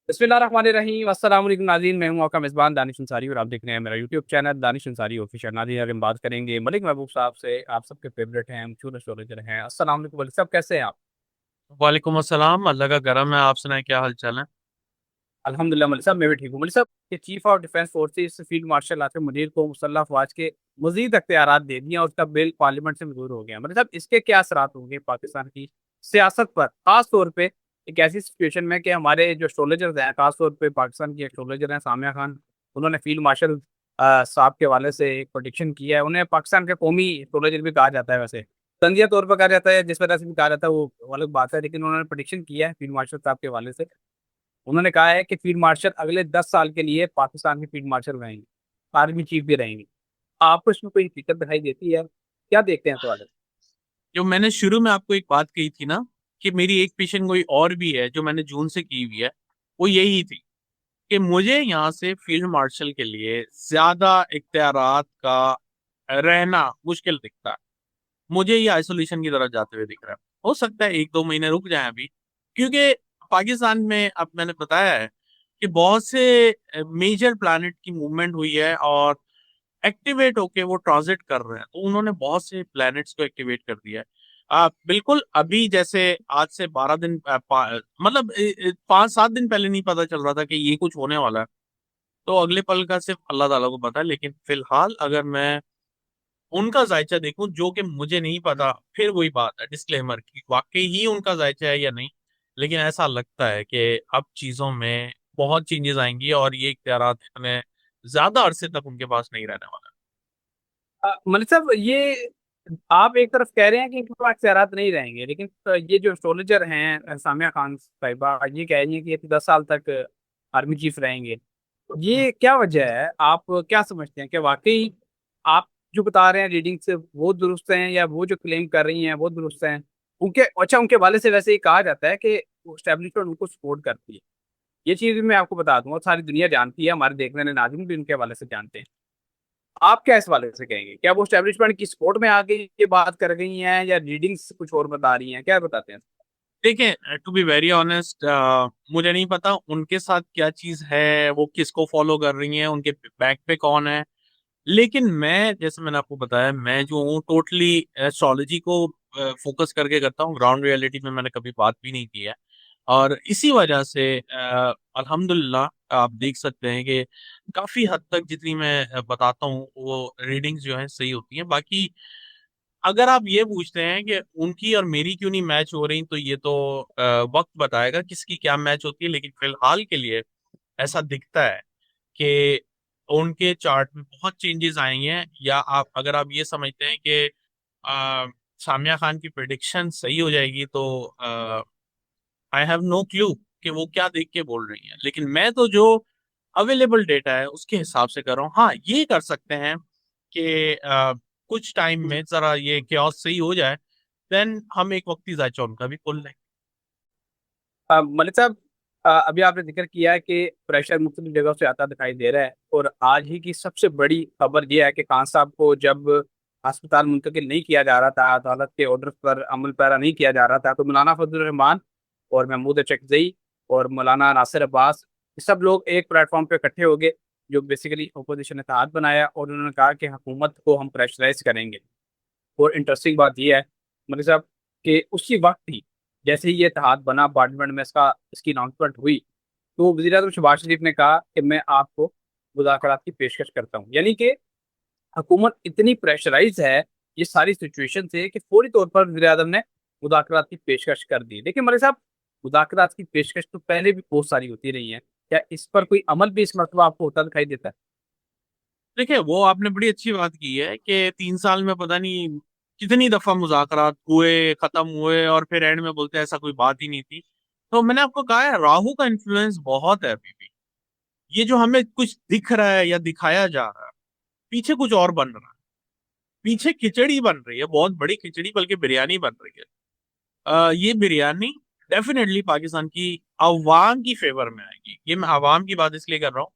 बिस्मिल्लाहिर्रहमानिर्रहीम अस्सलाम वालेकुम नाज़रीन, मैं हूँ आपका मेज़बान दानिश अंसारी और आप देख रहे हैं मेरा YouTube channel Danish Ansari official. नाज़रीन, आज हम बात करेंगे मलिक महबूब साहब से। आप सबके फेवरेट हैं, मशहूर एस्ट्रोलॉजर हैं। अस्सलाम वालेकुम मलिक साहब, कैसे हैं आप? वालेकुम अस्सलाम। अल्लाह का करम है। आप सुनाएं, क्या हाल चाल है? अल्हम्दुलिल्लाह मलिक साहब, मैं भी ठीक हूँ। मलिक साहब, ये chief of defence forces field marshal Asim Munir को मुसल्लह अफवाज के मजीद अख्तियारात दे दिए और उसका बिल पार्लियामेंट से मंजूर हो गया। मलिक साहब, इसके क्या असरात होंगे पाकिस्तान की सियासत पर, खास तौर पे एक ऐसी सिचुएशन में कि हमारे जो एस्ट्रोलॉजर्स हैं, खास तौर पे पाकिस्तान की एस्ट्रोलॉजर हैं सामिया खान, उन्होंने फील्ड मार्शल साहब के हवाले से एक प्रोडिक्शन किया है। उन्हें पाकिस्तान के कौमी एस्ट्रोलॉजर भी कहा जाता है, वैसे तंजिया तौर पर कहा जाता है, जिस वजह से भी कहा जाता है वो अलग बात है, लेकिन उन्होंने प्रोडिक्शन किया है फील्ड मार्शल साहब के हवाले से। उन्होंने कहा है कि फील्ड मार्शल अगले 10 साल के लिए पाकिस्तान के फील्ड मार्शल रहेंगे, आर्मी चीफ भी रहेंगे। आपको इसमें कोई दिक्कत दिखाई देती है? क्या देखते हैं सवाल? जो मैंने शुरू में आपको एक बात कही थी ना, कि मेरी एक पेशेंट कोई और भी है जो मैंने जून से की हुई है, वो यही थी कि मुझे यहाँ से फील्ड मार्शल के लिए ज्यादा इख्तियारात का रहना मुश्किल दिखता है। मुझे ये आइसोलेशन की तरफ जाते हुए दिख रहा है। हो सकता है एक दो महीने रुक जाए अभी, क्योंकि पाकिस्तान में अब मैंने बताया है कि बहुत से मेजर प्लैनेट की मूवमेंट हुई है और एक्टिवेट होके वो ट्रांजिट कर रहे हैं, तो उन्होंने बहुत से प्लैनेट्स को एक्टिवेट कर दिया है। बिल्कुल अभी जैसे आज से 12 दिन मतलब 5-7 दिन पहले नहीं पता चल रहा था कि ये कुछ होने वाला है। तो अगले पल का सिर्फ अल्लाह ताला को पता है। लेकिन फिलहाल अगर मैं उनका जायचा देखूं, जो कि मुझे नहीं पता, फिर वही बात है डिस्क्लेमर की, वाकई ही उनका जायचा है या नहीं। लेकिन ऐसा लगता है कि अब चीजों में बहुत चेंजेस आएंगी और ये इख्तियारात इतने ज्यादा अरसे तक उनके पास नहीं रहने वाला। मलिक साहब, ये आप एक तरफ कह रहे हैं कि इनके पास इख्तियारात नहीं रहेंगे, लेकिन ये जो एस्ट्रोलॉजर हैं सामिया खान साहिबा, ये कह रही हैं कि ये तो 10 साल तक आर्मी चीफ रहेंगे। ये क्या वजह है? आप क्या समझते हैं कि वाकई आप जो बता रहे हैं रीडिंग से वो दुरुस्त हैं, या वो जो क्लेम कर रही हैं वो दुरुस्त हैं? उनके अच्छा, उनके वाले से वैसे ही कहा जाता है कि स्टैब्लिशमेंट उनको सपोर्ट करती है। ये चीज भी मैं आपको बता दूंगा, सारी दुनिया जानती है, हमारे देखने वाले नाज़रीन भी उनके हवाले से जानते हैं। आप क्या इस वाले से कहेंगे? क्या वो स्टैब्लिशमेंट की सपोर्ट में आके ये बात कर गई हैं, या रीडिंग्स कुछ और बता रही हैं? क्या बताते हैं? देखिए, टू बी वेरी ऑनेस्ट, मुझे नहीं पता उनके साथ क्या चीज है, वो किसको फॉलो कर रही हैं, उनके बैक पे कौन है। लेकिन मैं, जैसे मैंने आपको बताया, मैं जो हूँ टोटली एस्ट्रोलॉजी को फोकस करके करता हूँ। ग्राउंड रियलिटी में मैंने कभी बात भी नहीं की है। और इसी वजह से अल्हम्दुलिल्लाह आप देख सकते हैं कि काफी हद तक जितनी मैं बताता हूँ वो रीडिंग्स जो है सही होती हैं। बाकी अगर आप ये पूछते हैं कि उनकी और मेरी क्यों नहीं मैच हो रही, तो ये तो वक्त बताएगा किसकी क्या मैच होती है। लेकिन फिलहाल के लिए ऐसा दिखता है कि उनके चार्ट में बहुत चेंजेस आएंगे हैं। या आप, अगर आप ये समझते हैं कि अ, सामिया खान की प्रिडिक्शन सही हो जाएगी, तो आई हैव नो क्लू कि वो क्या देख के बोल रही हैं। लेकिन मैं तो जो अवेलेबल डेटा है उसके हिसाब से कर रहा हूँ। हाँ, ये कर सकते हैं कि कुछ टाइम में जरा ये chaos सही हो जाए, देन हम एक वक्ती जायचा उनका भी खोल लेंगे। मलिक साहब, अभी आपने जिक्र किया है कि प्रेशर मुख्तलिफ जगह से आता दिखाई दे रहा है, और आज ही की सबसे बड़ी खबर यह है कि खान साहब को जब अस्पताल मुंतकिल नहीं किया जा रहा था, अदालत के ऑर्डर पर अमल पैरा नहीं किया जा रहा था, तो मौलाना फजल रहमान और महमूद चकजई और मौलाना नासिर अब्बास, ये सब लोग एक प्लेटफॉर्म पे इकट्ठे हो गए, जो बेसिकली अपोजिशन इत्तेहाद बनाया, और उन्होंने कहा कि हुकूमत को हम प्रेशराइज करेंगे। और इंटरेस्टिंग बात यह है मलिक साहब कि उसी वक्त ही जैसे ही ये इत्तेहाद बना, पार्लियामेंट में इसकी अनाउंसमेंट हुई, तो वज़ीर आज़म शहबाज शरीफ ने कहा कि मैं आपको मुज़ाकरात की पेशकश करता हूँ। यानी कि हुकूमत इतनी प्रेशराइज है ये सारी सिचुएशन से कि फौरी तौर पर वज़ीर आज़म ने मुज़ाकरात की पेशकश कर दी। लेकिन मलिक साहब, मुज़ाकरात की पेशकश तो पहले भी बहुत सारी होती रही है, क्या इस पर कोई अमल भी इस मरतबा आपको होता दिखाई देता है? देखिए, वो आपने बड़ी अच्छी बात की है कि 3 साल में पता नहीं कितनी दफा मुज़ाकरात हुए, खत्म हुए, और फिर एंड में बोलते हैं ऐसा कोई बात ही नहीं थी। तो मैंने आपको कहा है, राहु का इन्फ्लुएंस बहुत है अभी भी। ये जो हमें कुछ दिख रहा है या दिखाया जा रहा है, पीछे कुछ और बन रहा है। पीछे खिचड़ी बन रही है, बहुत बड़ी खिचड़ी, बल्कि बिरयानी बन रही है। ये बिरयानी डेफिनेटली पाकिस्तान की अवाम की फेवर में आएगी। ये मैं अवाम की बात इसलिए कर रहा हूँ,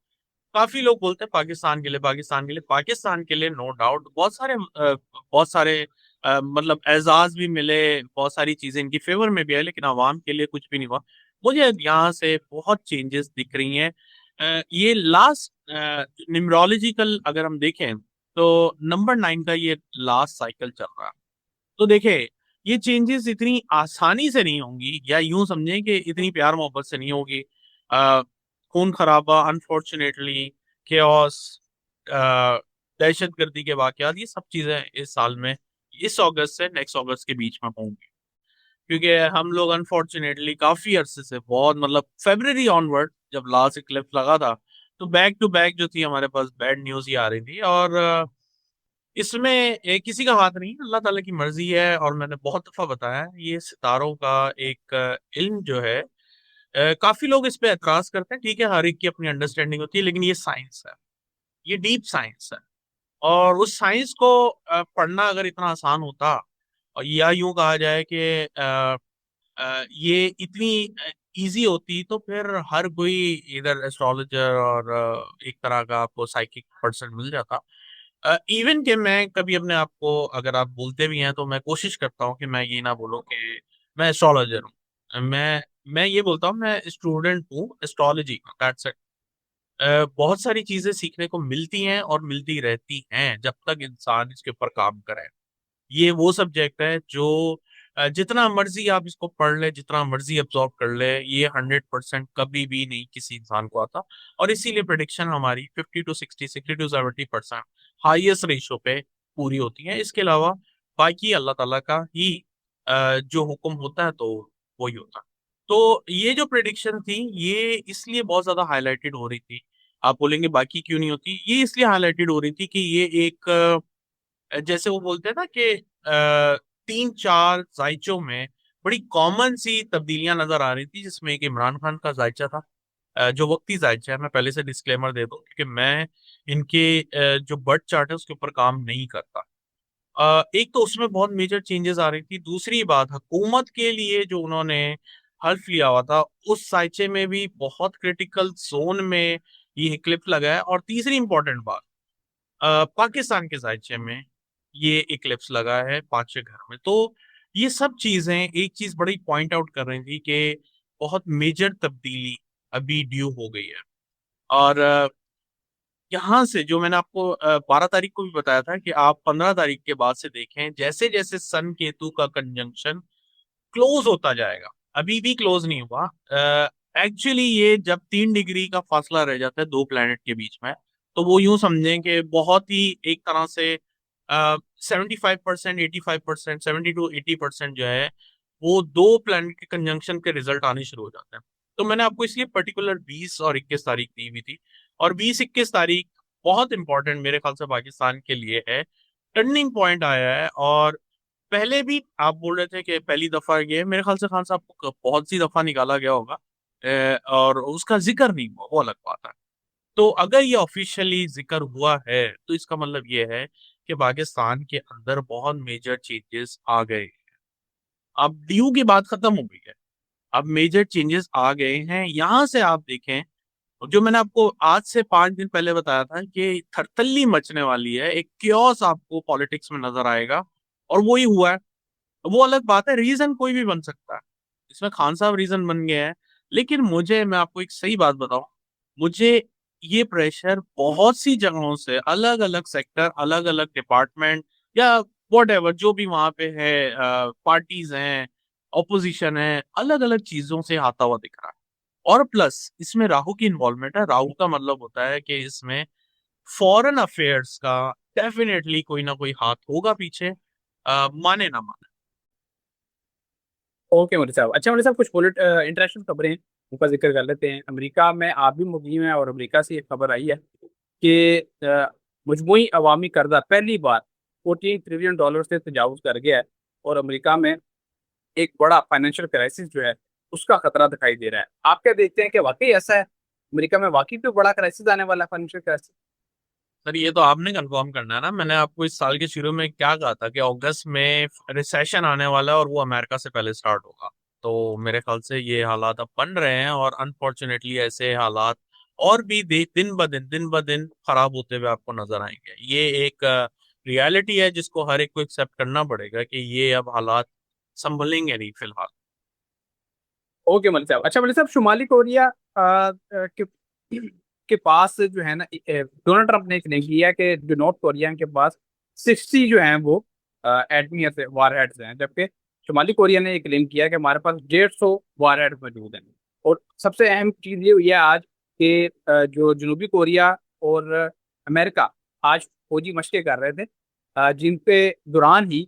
काफी लोग बोलते हैं पाकिस्तान के लिए, पाकिस्तान के लिए, पाकिस्तान के लिए नो डाउट बहुत सारे मतलब एजाज भी मिले, बहुत सारी चीजें इनकी फेवर में भी है, लेकिन अवाम के लिए कुछ भी नहीं हुआ। मुझे यहाँ से बहुत चेंजेस दिख रही हैं। ये लास्ट न्यूमरोलॉजिकल अगर हम देखें तो नंबर 9 का ये लास्ट साइकिल चल रहा है। तो देखें, ये चेंजेस इतनी आसानी से नहीं होंगी, या यूं समझें कि इतनी प्यार मोहब्बत से नहीं होगी। अ, खून खराबा, अनफॉर्चुनेटली, केओस, दहशतगर्दी के वाकयात, ये सब चीजें इस साल में, इस अगस्त से नेक्स्ट अगस्त के बीच में होंगी। क्योंकि हम लोग अनफॉर्चुनेटली काफी अरसे से, बहुत मतलब फरवरी ऑनवर्ड जब लास्ट इक्लिप्स लगा था, तो बैक टू बैक जो थी हमारे पास बैड न्यूज ही आ रही थी। और इसमें किसी का हाथ नहीं, अल्लाह ताला की मर्जी है। और मैंने बहुत दफा बताया है, ये सितारों का एक इल्म जो है, काफी लोग इस पे एतराज करते हैं, ठीक है, हर एक की अपनी अंडरस्टैंडिंग होती है, लेकिन ये साइंस है, ये डीप साइंस है। और उस साइंस को पढ़ना अगर इतना आसान होता, और या यूं कहा जाए कि ये इतनी इजी होती, तो फिर हर कोई इधर एस्ट्रोलॉजर और एक तरह का आपको साइकिक पर्सन मिल जाता। इवन कि मैं कभी अपने आप को, अगर आप बोलते भी हैं तो मैं कोशिश करता हूँ कि मैं ये ना बोलूँ कि मैं एस्ट्रोलॉजर हूँ। मैं ये बोलता हूँ मैं स्टूडेंट हूँ एस्ट्रोलॉजी का, दैट्स इट। बहुत सारी चीजें सीखने को मिलती हैं और मिलती रहती हैं जब तक इंसान इसके ऊपर काम करे। ये वो सब्जेक्ट है जो जितना मर्जी आप इसको पढ़ ले, जितना मर्जी अब्सॉर्ब कर ले, ये 100% कभी भी नहीं किसी इंसान को आता। और इसीलिए प्रिडिक्शन हमारी 50 to 60, 60 to 70% हाईएस्ट रेशो पे पूरी होती है। इसके अलावा बाकी अल्लाह ताला का ही जो हुक्म होता है तो वही होता है। तो ये जो प्रिडिक्शन थी, ये इसलिए बहुत ज्यादा हाईलाइटेड हो रही थी। आप बोलेंगे बाकी क्यों नहीं होती, ये इसलिए हाईलाइटेड हो रही थी कि ये एक जैसे वो बोलते हैं ना कि 3 4 जायचों में बड़ी कॉमन सी तब्दीलियां नजर आ रही थी, जिसमें एक इमरान खान का जायचा था, जो वक्ती जायचा है। मैं पहले से डिस्क्लेमर दे दूं क्योंकि मैं इनके जो बर्थ चार्ट है उसके ऊपर काम नहीं करता। एक तो उसमें बहुत मेजर चेंजेस आ रही थी, दूसरी बात हुकूमत के लिए जो उन्होंने हल्फ लिया हुआ था, उस साइचे में भी बहुत क्रिटिकल जोन में ये क्लिप लगा है। और तीसरी इंपॉर्टेंट बात, पाकिस्तान के साहित्य में ये इक्लिप्स लगा है 5 घर में। तो ये सब चीजें एक चीज बड़ी पॉइंट आउट कर रही थी कि बहुत मेजर तब्दीली अभी ड्यू हो गई है। और यहाँ से जो मैंने आपको 12 तारीख को भी बताया था कि आप 15 तारीख के बाद से देखें, जैसे जैसे सन केतु का कंजंक्शन क्लोज होता जाएगा, अभी भी क्लोज नहीं हुआ। एक्चुअली ये जब 3 डिग्री का फासला रह जाता है दो प्लेनेट के बीच में, तो वो यूं समझें कि बहुत ही एक तरह से 75%, 85%, 70 to 80% जो है, वो दो प्लेनेट के कंजंक्शन के रिजल्ट आने शुरू हो जाते हैं। तो मैंने आपको इसलिए पर्टिकुलर 20 और 21 तारीख दी हुई थी। और 20 21 तारीख बहुत इंपॉर्टेंट मेरे ख्याल से पाकिस्तान के लिए है, टर्निंग पॉइंट आया है। और पहले भी आप बोल रहे थे कि पहली दफा ये, मेरे ख्याल से खान साहब को बहुत सी दफा निकाला गया होगा, और उसका जिक्र नहीं हुआ, वो अलग बात है। तो अगर ये ऑफिशियली जिक्र हुआ है तो इसका मतलब ये है कि पाकिस्तान के अंदर बहुत मेजर चेंजेस आ गए। अब ड्यू की बात खत्म हो गई है, अब मेजर चेंजेस आ गए हैं। यहां से आप देखें, जो मैंने आपको आज से 5 दिन पहले बताया था कि थरथल्ली मचने वाली है, एक क्योस आपको पॉलिटिक्स में नजर आएगा, और वो ही हुआ है। वो अलग बात है, रीजन कोई भी बन सकता है, इसमें खान साहब रीजन बन गए हैं। लेकिन मुझे, मैं आपको एक सही बात बताऊं, मुझे ये प्रेशर बहुत सी जगहों से, अलग अलग सेक्टर, अलग अलग डिपार्टमेंट, या वॉट एवर जो भी वहां पे है, पार्टीज हैं, ऑपोजिशन है, अलग अलग चीजों से आता हुआ दिख रहा है। और प्लस इसमें राहु की इन्वॉल्वमेंट है। राहु का मतलब होता है कि इसमें फॉरेन अफेयर्स का डेफिनेटली कोई ना कोई हाथ होगा पीछे, माने ना माने। ओके मोदी साहब, अच्छा मोदी साहब, कुछ इंटरनेशनल खबरें उनका जिक्र कर लेते हैं। अमेरिका में आप भी मुकीम हैं और अमेरिका से एक खबर आई है कि मजमूई अवामी कर्जा पहली बार $14 ट्रिलियन से तजावुज कर गया है। और अमेरिका में एक बड़ा फाइनेंशियल क्राइसिस जो है उसका खतरा दिखाई दे रहा है। आप क्या देखते हैं कि वाकई ऐसा है, अमेरिका में वाकई कोई बड़ा क्राइसिस आने वाला है, फाइनेंशियल क्राइसिस? सर ये तो आपने कंफर्म करना है ना, मैंने आपको इस साल के शुरू में क्या कहा था कि अगस्त में रिसेशन आने वाला है और वो अमेरिका से पहले स्टार्ट होगा। तो मेरे ख्याल से ये हालात अब बन रहे हैं, और अनफॉर्चुनेटली ऐसे हालात और भी दिन ब दिन खराब होते हुए आपको नजर आएंगे। ये एक रियलिटी है जिसको हर एक को एक्सेप्ट करना पड़ेगा कि ये अब हालात संभलेंगे नहीं फिलहाल। ओके मलिक साहब। अच्छा मलिक साहब, शुमाली कोरिया के पास जो है ना, डोनाल्ड ट्रंप ने क्लेम किया कि जो नॉर्थ कोरिया के पास 60 जो है वो एटमी वार हेड्स हैं, जबकि शुमाली कोरिया ने क्लेम किया कि हमारे पास 150 वार हेड्स मौजूद हैं। और सबसे अहम चीज ये हुई है आज कि जो जनूबी कोरिया और अमेरिका आज फौजी मशकें कर रहे थे, जिनके दौरान ही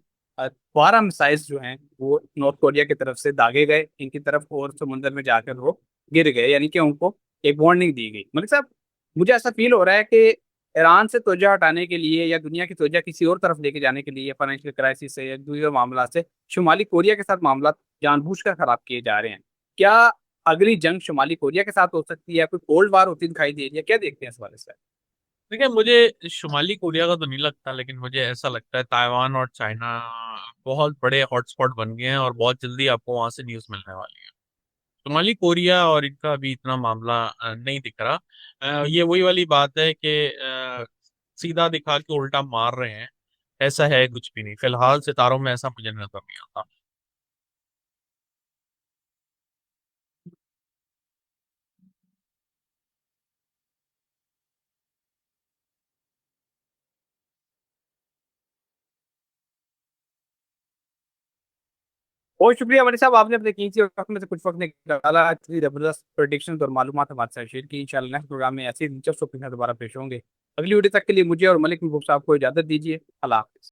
12 मिसाइल जो हैं वो नॉर्थ कोरिया की तरफ से दागे गए इनकी तरफ, और समुंदर में जाकर वो गिर गए, यानी कि उनको एक वार्निंग दी गई। मलिक साहब, मुझे ऐसा फील हो रहा है कि ईरान से तवज्जो हटाने के लिए या दुनिया की तवज्जो किसी और तरफ लेके जाने के लिए, फाइनेंशियल क्राइसिस से या दूसरे मामला से, शुमाली कोरिया के साथ मामला जानबूझकर खराब किए जा रहे हैं। क्या अगली जंग शुमाली कोरिया के साथ हो सकती है? कोई कोल्ड वार होती दिखाई दे रही है? क्या देखते हैं इस बारे से? देखिए, मुझे शुमाली कोरिया का तो नहीं लगता, लेकिन मुझे ऐसा लगता है ताइवान और चाइना बहुत बड़े हॉटस्पॉट बन गए हैं और बहुत जल्दी आपको वहां से न्यूज मिलने वाली है। शुमाली कोरिया और इनका अभी इतना मामला नहीं दिख रहा। ये वही वाली बात है कि सीधा दिखा के उल्टा मार रहे हैं, ऐसा है कुछ भी नहीं फिलहाल। सितारों में ऐसा मुझे नजर नहीं आता। बहुत शुक्रिया मनी साहब, आपने अपने कीमती वक्त में से कुछ वक्त निकाला, इतनी जबरदस्त प्रेडिक्शन और मालूमात हमारे साथ शेयर की। इंशाल्लाह नेक्स्ट प्रोग्राम में ऐसी दिलचस्प टॉपिक के साथ दोबारा पेश होंगे। अगली वीडियो तक के लिए मुझे और मलिक महबूब साहब को इजाजत दीजिए। अल्लाह हाफिज़।